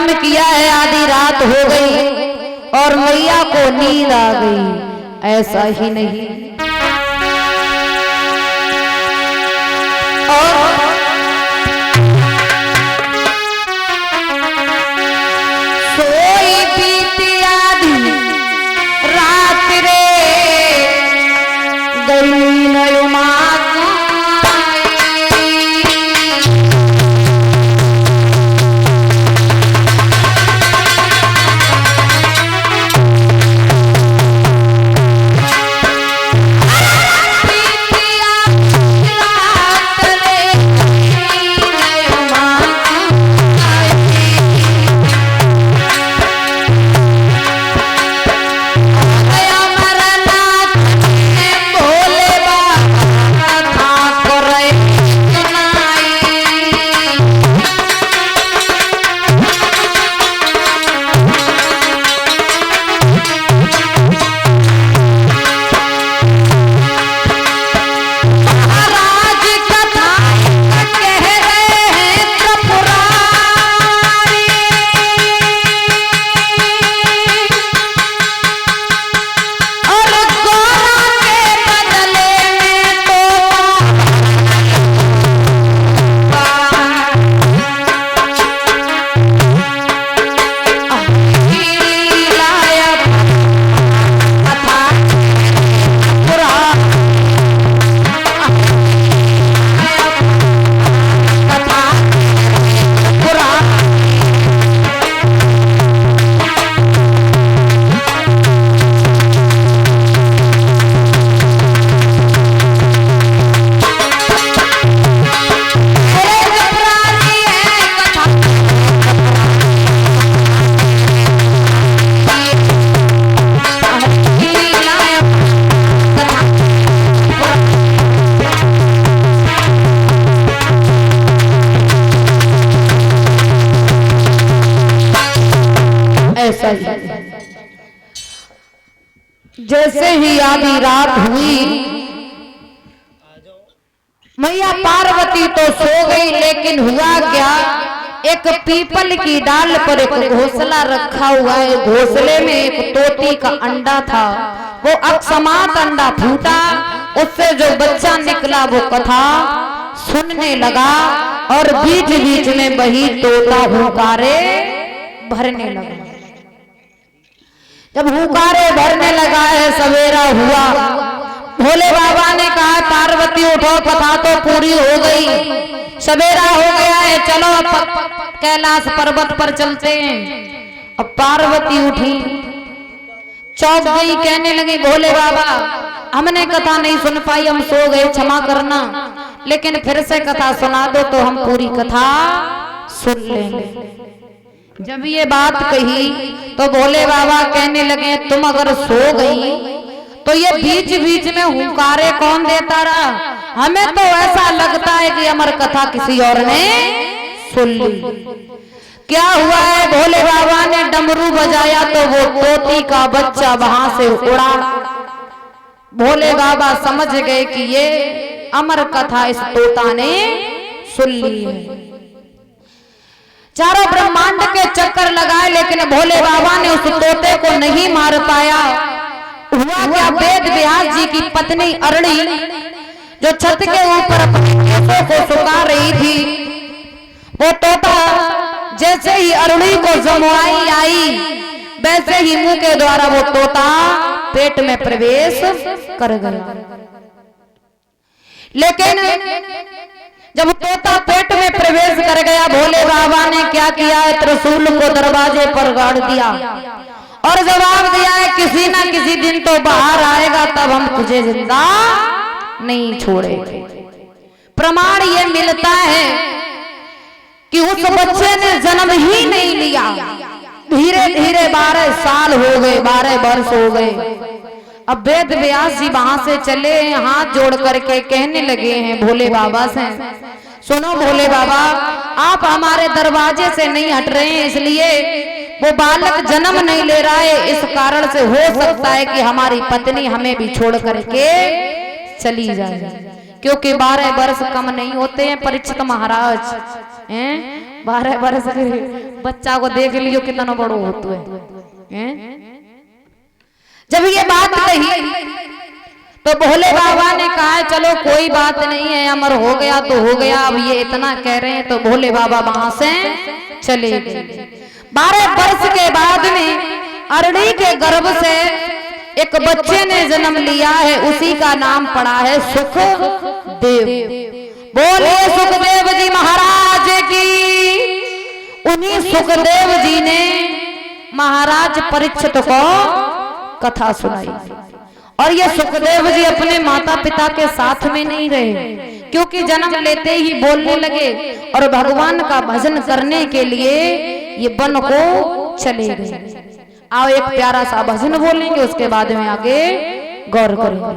आराम किया है, आधी रात हो गई और मैया को नींद आ गई। ऐसा ही नहीं, और सोई बीती आधी रात रे, गई नयुमा जैसे ही आधी रात हुई, मैया पार्वती तो सो गई, लेकिन हुआ क्या, एक पीपल की डाल पर एक घोंसला रखा हुआ है। घोंसले में एक तोती का अंडा था। वो अकस्मात अंडा फूटा, उससे जो बच्चा निकला वो कथा सुनने लगा और बीच बीच में वही तोता हुंकारे भरने लगा। जब हुंकारे भरने लगा है, सवेरा हुआ, भोले बाबा ने कहा पार्वती उठो, कथा तो पूरी हो गई, सवेरा हो गया है, चलो अब कैलाश पर्वत पर चलते हैं। अब पार्वती उठी, चौंक गई, कहने लगी भोले बाबा हमने कथा नहीं सुन पाई, हम सो गए, क्षमा करना, लेकिन फिर से कथा सुना दो तो हम पूरी कथा सुन लेंगे। जब ये बात कही तो भोले बाबा कहने लगे तुम अगर सो गई तो ये बीच बीच में हुंकारे कौन देता रहा? हमें तो ऐसा लगता है कि अमर कथा किसी और ने सुन ली। क्या हुआ है? भोले बाबा ने डमरू बजाया तो वो तोती का बच्चा वहां से उड़ा। भोले बाबा समझ गए कि ये अमर कथा इस तोता ने सुन ली है। चारों ब्रह्मांड के चक्कर लगाए, लेकिन भोले बाबा ने उस तोते को नहीं मार पाया। हुआ क्या, वेद व्यास जी की पत्नी अरणी जो छत के ऊपर अपने केसों को सुखा रही थी, वो तोता जैसे ही अरणी को जमुआई आई, वैसे ही मुंह के द्वारा वो तोता पेट में प्रवेश कर गया। लेकिन जब तोता पेट में प्रवेश कर गया, भोले बाबा ने क्या किया है, त्रिशूल को दरवाजे पर गाड़ दिया और जवाब दिया है किसी ना किसी दिन तो बाहर आएगा, तब हम तुझे जिंदा नहीं छोड़ेंगे। प्रमाण ये मिलता है कि उस बच्चे ने जन्म ही नहीं लिया। धीरे धीरे 12 साल हो गए, 12 वर्ष हो गए। अब वेद व्यास जी वहां से चले, हाथ जोड़ करके कहने लगे हैं भोले बाबा से, सुनो भोले बाबा, आप हमारे दरवाजे से नहीं हट रहे हैं, इसलिए वो बालक जन्म नहीं ले रहा है। इस कारण से हो सकता है कि हमारी पत्नी हमें भी छोड़ करके चली जाए, क्योंकि 12 वर्ष कम नहीं होते हैं परीक्षित महाराज हैं। 12 वर्ष के बच्चा को देख लियो कितना बड़ो होता है। जब ये बात कही तो भोले बाबा ने कहा चलो कोई बात नहीं है, अमर हो गया तो हो गया। अब ये इतना कह रहे हैं तो भोले बाबा वहां से चले गए। 12 वर्ष के बाद में अरणी के गर्भ से एक बच्चे ने जन्म लिया है, उसी का नाम पड़ा है सुखदेव। बोले सुखदेव जी महाराज की। उन्हीं सुखदेव जी ने महाराज परीक्षित को कथा सुनाई। और ये सुखदेव जी अपने माता पिता के साथ में नहीं रहे, क्योंकि जन्म लेते ही बोलने लगे और भगवान का भजन करने के लिए ये वन को चले गए। आओ एक प्यारा सा भजन बोलेंगे, उसके बाद में आगे गौर करेंगे।